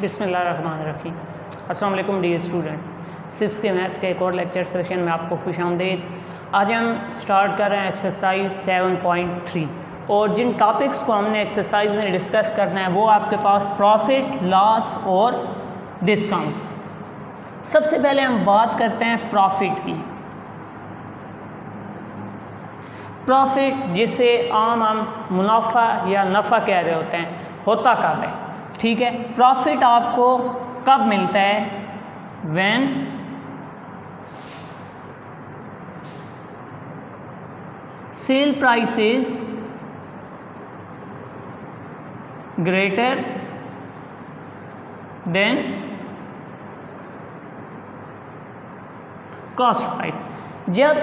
बिस्मिल्लाहिर्रहमानिर्रहीम। अस्सलाम वालेकुम डियर स्टूडेंट्स, 6th के मैथ के एक और लेक्चर सेशन में आपको खुशामदीद। आज हम स्टार्ट कर रहे हैं एक्सरसाइज 7.3 और जिन टॉपिक्स को हमने एक्सरसाइज में डिस्कस करना है वो आपके पास प्रॉफिट, लॉस और डिस्काउंट। सबसे पहले हम बात करते हैं प्रॉफिट की। प्रॉफिट जिसे आम हम मुनाफा या नफ़ा कह रहे होते हैं, होता कब है? ठीक है, प्रॉफिट आपको कब मिलता है? When sale price is greater than cost price. जब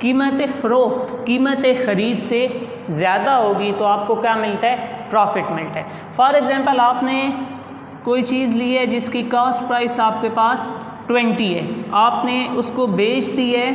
कीमत फ़रोख्त कीमत ख़रीद से ज़्यादा होगी तो आपको क्या मिलता है? प्रॉफिट मिलता है। फॉर एग्ज़ाम्पल, आपने कोई चीज़ ली है जिसकी कॉस्ट प्राइस आपके पास 20 है, आपने उसको बेच दी है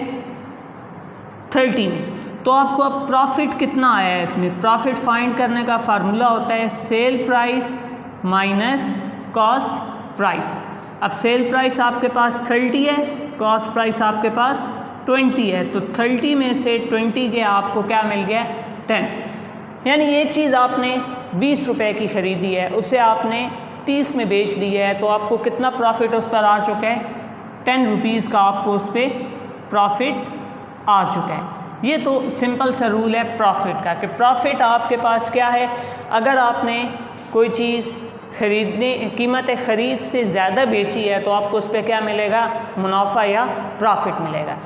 30 में, तो आपको अब प्रॉफिट कितना आया है? इसमें प्रॉफिट फाइंड करने का फार्मूला होता है sale price minus cost price. अब सेल प्राइस आपके पास 30 है, कॉस्ट प्राइस आपके पास 20 है, तो 30 में से 20 के आपको क्या मिल गया? 10। यानी ये चीज़ आपने 20 रुपए की ख़रीदी है, उसे आपने 30 में बेच दी है, तो आपको कितना प्रॉफिट उस पर आ चुका है? 10 रुपीज़ का आपको उस पर प्रॉफिट आ चुका है। ये तो सिंपल सा रूल है प्रॉफिट का कि प्रॉफिट आपके पास क्या है? अगर आपने कोई चीज़ खरीदने कीमत ख़रीद से ज़्यादा बेची है तो आपको उस पर क्या मिलेगा? मुनाफा या प्रॉफिट मिलेगा।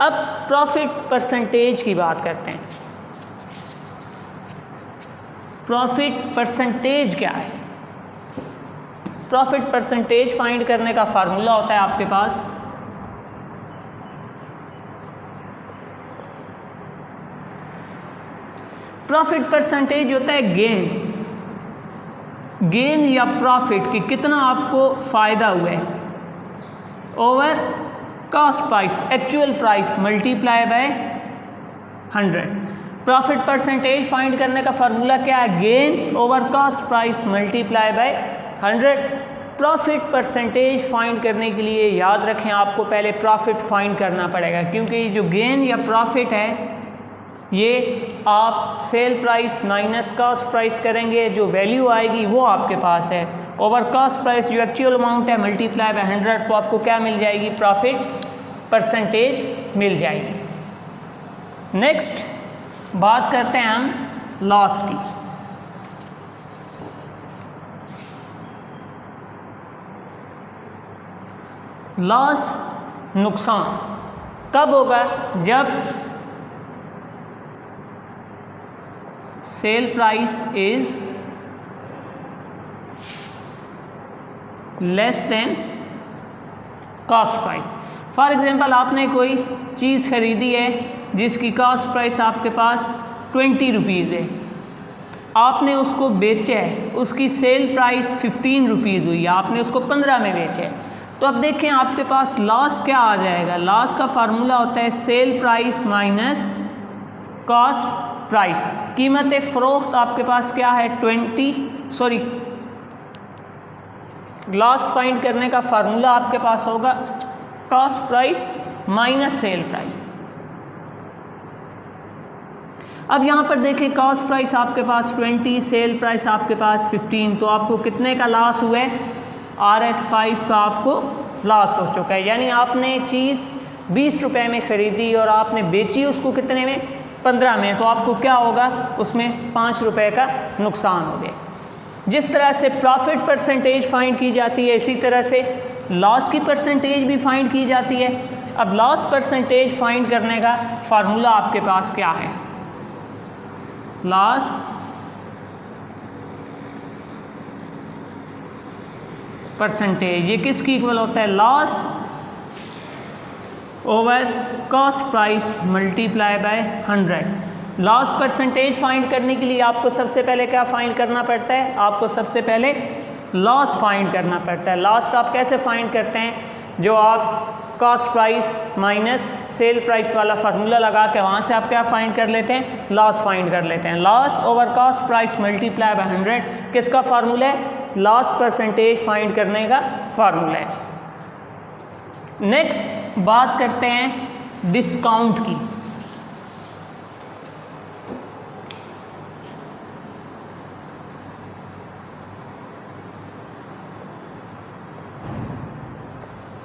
अब प्रॉफिट परसेंटेज की बात करते हैं। प्रॉफिट परसेंटेज क्या है? प्रॉफिट परसेंटेज फाइंड करने का फार्मूला होता है आपके पास प्रॉफिट परसेंटेज होता है गेन या प्रॉफिट कि कितना आपको फ़ायदा हुआ है over cost price, actual price multiply by 100। Profit percentage find करने का फार्मूला क्या है? Gain over cost price multiply by 100। Profit percentage find करने के लिए याद रखें आपको पहले प्रॉफिट फाइंड करना पड़ेगा, क्योंकि जो गेन या प्रॉफिट है ये आप sale price minus cost price करेंगे, जो वैल्यू आएगी वो आपके पास है ओवर कॉस्ट प्राइस जो एक्चुअल अमाउंट है मल्टीप्लाई बाय 100, तो आपको क्या मिल जाएगी? प्रॉफिट परसेंटेज मिल जाएगी। नेक्स्ट बात करते हैं हम लॉस की। लॉस नुकसान कब होगा? जब sale price is less than cost price. For example, आपने कोई चीज़ खरीदी है जिसकी कॉस्ट प्राइस आपके पास 20 रुपीज़ है, आपने उसको बेचा है, उसकी सेल प्राइस 15 रुपीज़ हुई, आपने उसको 15 में बेचा है, तो अब देखें आपके पास लॉस क्या आ जाएगा? लॉस का फार्मूला होता है sale price minus cost price. कीमत फ़रोख्त आपके पास क्या है? लॉस फाइंड करने का फार्मूला आपके पास होगा cost price minus sale price. अब यहाँ पर देखें कॉस्ट प्राइस आपके पास 20, सेल प्राइस आपके पास 15, तो आपको कितने का लॉस हुआ है? RS5 का आपको लॉस हो चुका है। यानी आपने चीज़ 20 रुपए में ख़रीदी और आपने बेची उसको कितने में? 15 में, तो आपको क्या होगा? उसमें 5 रुपए का नुकसान हो गया। जिस तरह से प्रॉफिट परसेंटेज फाइंड की जाती है, इसी तरह से लॉस की परसेंटेज भी फाइंड की जाती है। अब लॉस परसेंटेज फाइंड करने का फार्मूला आपके पास क्या है? लॉस परसेंटेज, ये किसकी इक्वल होता है? Loss over cost price multiply by 100। Loss percentage find करने के लिए आपको सबसे पहले क्या फाइंड करना पड़ता है? आपको सबसे पहले लॉस फाइंड करना पड़ता है। लॉस आप कैसे फाइंड करते हैं? जो आप cost price minus sale price वाला फार्मूला लगा के वहाँ से आप क्या फाइंड कर लेते हैं, लॉस फाइंड कर लेते हैं। Loss over cost price multiply by 100 किसका फार्मूला है, लॉस परसेंटेज फाइंड करने का फार्मूला है। नेक्स्ट बात करते हैं डिस्काउंट की।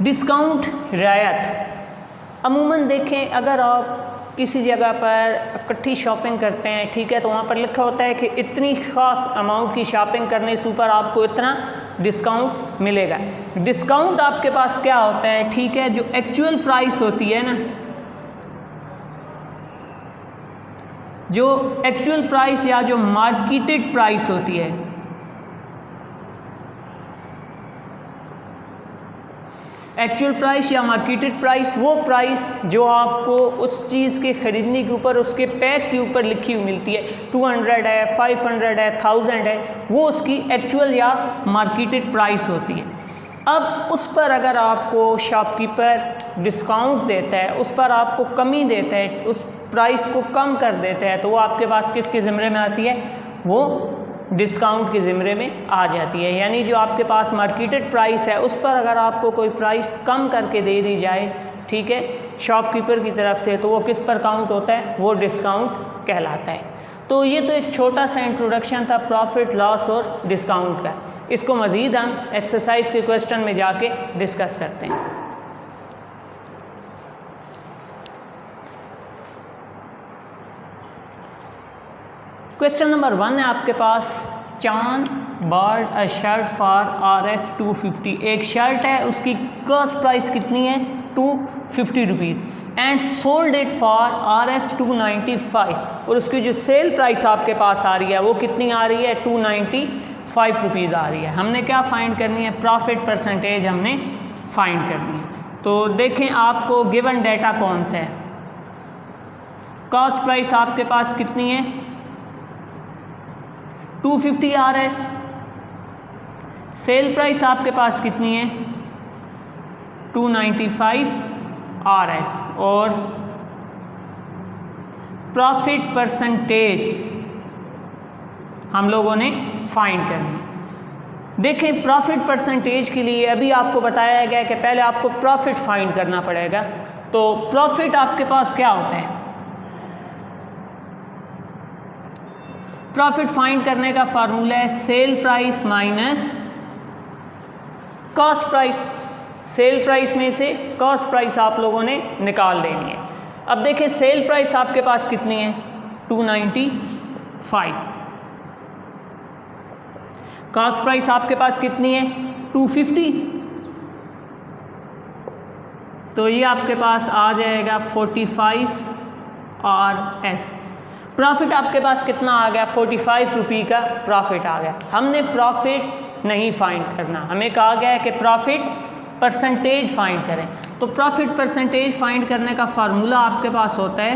डिस्काउंट रियायत अमूमन देखें, अगर आप किसी जगह पर इकट्ठी शॉपिंग करते हैं, ठीक है, तो वहाँ पर लिखा होता है कि इतनी खास अमाउंट की शॉपिंग करने से ऊपर आपको इतना डिस्काउंट मिलेगा। डिस्काउंट आपके पास क्या होता है, ठीक है, जो एक्चुअल प्राइस होती है ना, जो एक्चुअल प्राइस या जो मार्केटेड प्राइस होती है, एक्चुअल प्राइस या मार्केटेड प्राइस, वो प्राइस जो आपको उस चीज़ के ख़रीदने के ऊपर उसके पैक के ऊपर लिखी हुई मिलती है, 200 है, 500 है, 1000 है, वो उसकी एक्चुअल या मार्केटेड प्राइस होती है। अब उस पर अगर आपको शॉपकीपर डिस्काउंट देता है, उस पर आपको कमी देता है, उस प्राइस को कम कर देता है, तो वो आपके पास किसके ज़िम्मे में आती है, वो डिस्काउंट के ज़िम्मे में आ जाती है। यानी जो आपके पास मार्केटेड प्राइस है उस पर अगर आपको कोई प्राइस कम करके दे दी जाए, ठीक है, शॉपकीपर की तरफ से, तो वो किस पर काउंट होता है, वो डिस्काउंट कहलाता है। तो ये तो एक छोटा सा इंट्रोडक्शन था प्रॉफिट, लॉस और डिस्काउंट का। इसको मज़ीद हम एक्सरसाइज के क्वेश्चन में जाके डिस्कस करते हैं। क्वेश्चन नंबर 1 है आपके पास, Chand bought a shirt for RS 250। एक शर्ट है, उसकी कॉस्ट प्राइस कितनी है, 250 rupees, and sold it for RS 295, और उसकी जो सेल प्राइस आपके पास आ रही है वो कितनी आ रही है, 295 रुपीज़ आ रही है। हमने क्या फाइंड करनी है, प्रॉफिट परसेंटेज हमने फाइंड करनी है। तो देखें आपको गिवन डेटा कौन सा है, कॉस्ट प्राइस आपके पास कितनी है, 250 RS, सेल प्राइस आपके पास कितनी है, 295 RS, और प्रॉफिट परसेंटेज हम लोगों ने फाइंड करनी है। देखें प्रॉफिट परसेंटेज के लिए अभी आपको बताया गया कि पहले आपको प्रॉफिट फाइंड करना पड़ेगा। तो प्रॉफिट आपके पास क्या होता है, प्रॉफिट फाइंड करने का फार्मूला है sale price minus cost price. Sale price में से कॉस्ट प्राइस आप लोगों ने निकाल लेनी है। अब देखें सेल प्राइस आपके पास कितनी है, 295, कॉस्ट प्राइस आपके पास कितनी है, 250, तो ये आपके पास आ जाएगा 45 RS। प्रॉफिट आपके पास कितना आ गया, 45 रुपये का प्रॉफिट आ गया। हमने प्रॉफिट नहीं फाइंड करना, हमें कहा गया है कि प्रॉफिट परसेंटेज फाइंड करें। तो प्रॉफिट परसेंटेज फाइंड करने का फार्मूला आपके पास होता है,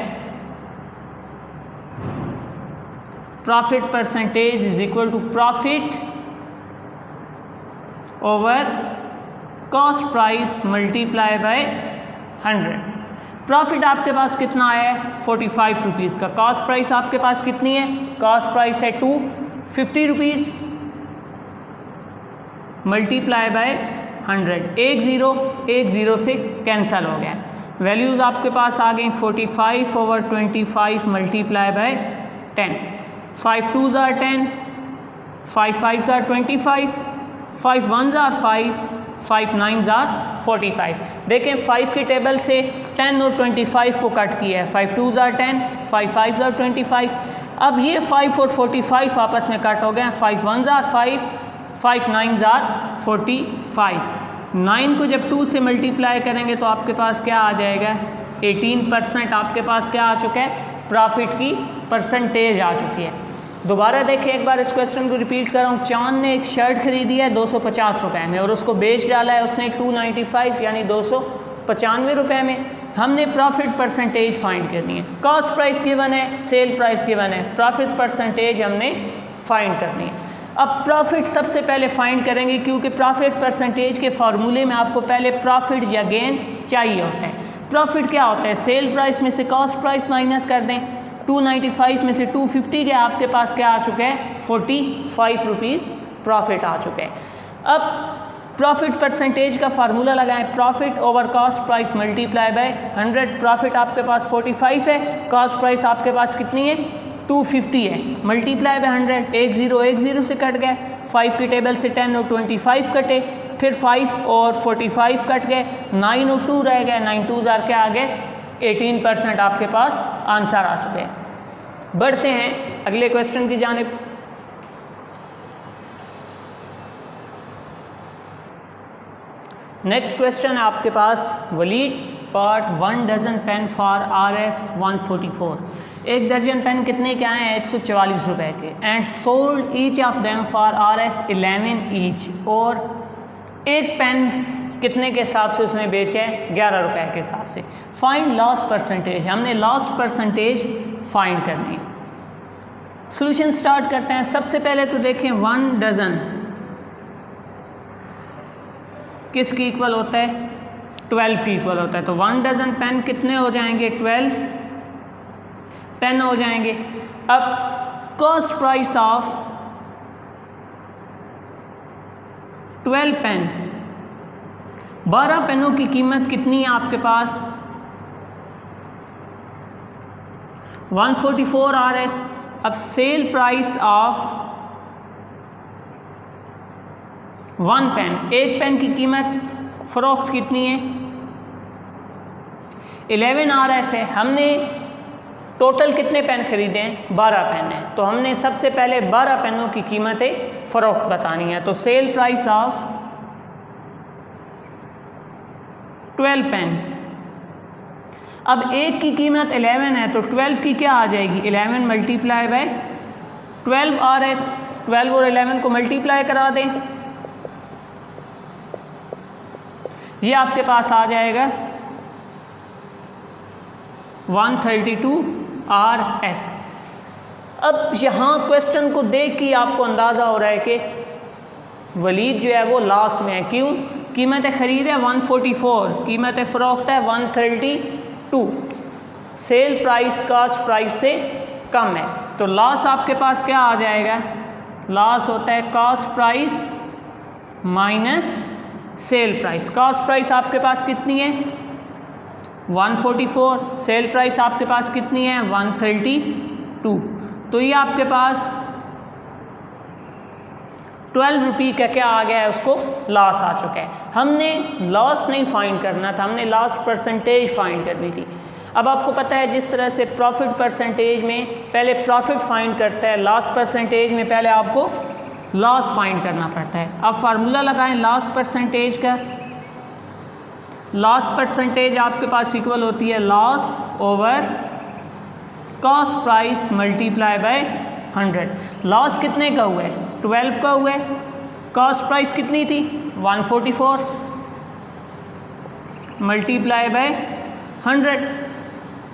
profit percentage is equal to profit over cost price multiply by 100। Profit आपके पास कितना आया है, 45 रुपीज़ का। कॉस्ट प्राइस आपके पास कितनी है, कॉस्ट प्राइस है 250 रुपीज़, मल्टीप्लाई बाय 100। एक ज़ीरो से कैंसिल हो गया। वैल्यूज़ आपके पास आ गई 45 over 25 multiply by 10। 5 2s are 10, 5 5s are 25, 5 1s are 5, 5 9s are 45। देखें 5 के टेबल से 10 और 25 को कट किया है, 5 2s are 10, 5 5s are 25। अब ये 5 और 45 आपस में कट हो गए हैं, 5 1s are 5, 5 9s are 45। 9 को जब 2 से मल्टीप्लाई करेंगे तो आपके पास क्या आ जाएगा, 18% आपके पास क्या आ चुका है, प्रॉफिट की परसेंटेज आ चुकी है। दोबारा देखिए एक बार इस क्वेश्चन को रिपीट कर रहा हूँ। चांद ने एक शर्ट खरीदी है 250 रुपये में और उसको बेच डाला है उसने 295 यानी 295 रुपये में। हमने प्रॉफिट परसेंटेज फाइंड करनी है। कॉस्ट प्राइस गिवन है, सेल प्राइस गिवन है, प्रॉफिट परसेंटेज हमने फाइंड करनी है। अब प्रॉफिट सबसे पहले फाइंड करेंगे क्योंकि प्रॉफिट परसेंटेज के फार्मूले में आपको पहले प्रॉफिट या गेन चाहिए होता है। प्रॉफिट क्या होता है, सेल प्राइस में से कॉस्ट प्राइस माइनस कर दें, 295 में से 250 के आपके पास क्या आ चुका है, 45 रुपीज़ प्रॉफिट आ चुका है। अब प्रॉफिट परसेंटेज का फार्मूला लगाएं, profit over cost price multiply by 100। Profit आपके पास 45 है, कॉस्ट प्राइस आपके पास कितनी है, 250 है, मल्टीप्लाई बाय 100। 10 से कट गए, 5 की टेबल से 10 और 25 कटे, फिर 5 और 45 कट गए, 9 और 2 रह गए, 9 2 जार के आगे 18% आपके पास आंसर आ चुके हैं। बढ़ते हैं अगले क्वेश्चन की जानिब। नेक्स्ट क्वेश्चन है आपके पास, वलीद part 1 dozen pen for RS 144। 1 दर्जन पेन कितने के आए हैं, 144 रुपए के। And sold each of them for RS 11 each. और एक पेन कितने के हिसाब से उसने बेचे हैं, 11 रुपए के हिसाब से। फाइंड लॉस परसेंटेज, हमने लॉस परसेंटेज फाइंड करनी है। सॉल्यूशन स्टार्ट करते हैं। सबसे पहले तो देखें 1 डजन किसकी इक्वल होता है, 12 की इक्वल होता है। तो 1 डजन पेन कितने हो जाएंगे, 12 पेन हो जाएंगे। अब कॉस्ट प्राइस ऑफ 12 पेन, 12 पेनों की कीमत कितनी है आपके पास, 144 RS। अब सेल प्राइस ऑफ 1 पेन, एक पेन की कीमत फरोख्त कितनी है, 11 RS है। हमने टोटल कितने पेन खरीदे हैं, 12 पेन है। तो हमने सबसे पहले 12 पेनों की कीमतें फरोख्त बतानी है। तो सेल प्राइस ऑफ 12 पेन्स, अब एक की कीमत 11 है तो 12 की क्या आ जाएगी, 11 मल्टीप्लाई बाय 12 RS। 12 और 11 को मल्टीप्लाई करा दें, ये आपके पास आ जाएगा 132 RS। अब यहाँ क्वेश्चन को देख के आपको अंदाज़ा हो रहा है कि वलीद जो है वो लॉस में है। क्यों, कीमत ख़रीद है 144, कीमत फ़रोख्त है 132, सेल प्राइस कॉस्ट प्राइस से कम है। तो लॉस आपके पास क्या आ जाएगा, लॉस होता है cost price minus sale price. Cost price आपके पास कितनी है, 144, सेल प्राइस आपके पास कितनी है, 132। तो ये आपके पास 12 रुपये का क्या आ गया है, उसको लॉस आ चुका है। हमने लॉस नहीं फाइंड करना था, हमने लॉस परसेंटेज फाइंड करनी थी। अब आपको पता है जिस तरह से प्रॉफिट परसेंटेज में पहले प्रॉफिट फाइंड करता है, लॉस परसेंटेज में पहले आपको लॉस फाइंड करना पड़ता है। अब फार्मूला लगाएं लॉस परसेंटेज का। लॉस परसेंटेज आपके पास इक्वल होती है loss over cost price multiply by 100। Loss कितने का हुआ है, 12 का हुआ है। कॉस्ट प्राइस कितनी थी, 144 मल्टीप्लाई बाय 100।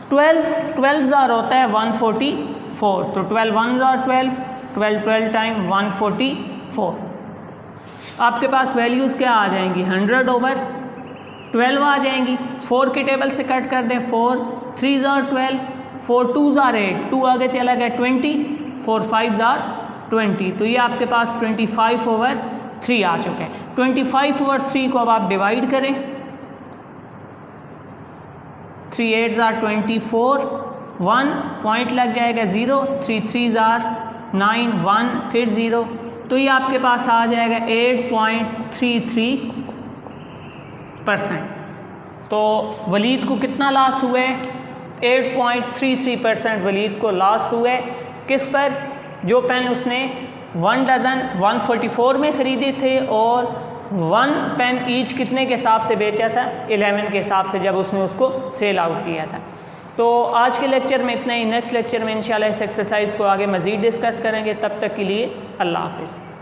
12 जार होता है 144, तो 12 1 जार 12 टाइम 144। आपके पास वैल्यूज़ क्या आ जाएंगी, 100 ओवर 12 आ जाएंगी। 4 की टेबल से कट कर दें, 4 3 जार 12, 4 2 जार 8, 2 आगे चला गया 20, 4 5 जार 20। तो ये आपके पास 25 ओवर 3 आ चुका है। 25 ओवर 3 को अब आप डिवाइड करें, 3 8 जार 24, 1 पॉइंट लग जाएगा 0, 3 3 जार 9, 1 फिर 0, तो ये आपके पास आ जाएगा 8.33%। तो वलीद को कितना लॉस हुआ है, 8.33% वलीद को लॉस हुआ है। किस पर, जो पेन उसने 1 डज़न 144 में ख़रीदे थे और 1 पेन ईच कितने के हिसाब से बेचा था, 11 के हिसाब से जब उसने उसको सेल आउट किया था। तो आज के लेक्चर में इतना ही। नेक्स्ट लेक्चर में इंशाल्लाह इस एक्सरसाइज को आगे मज़ीद डिस्कस करेंगे। तब तक के लिए अल्लाह हाफ़िज़।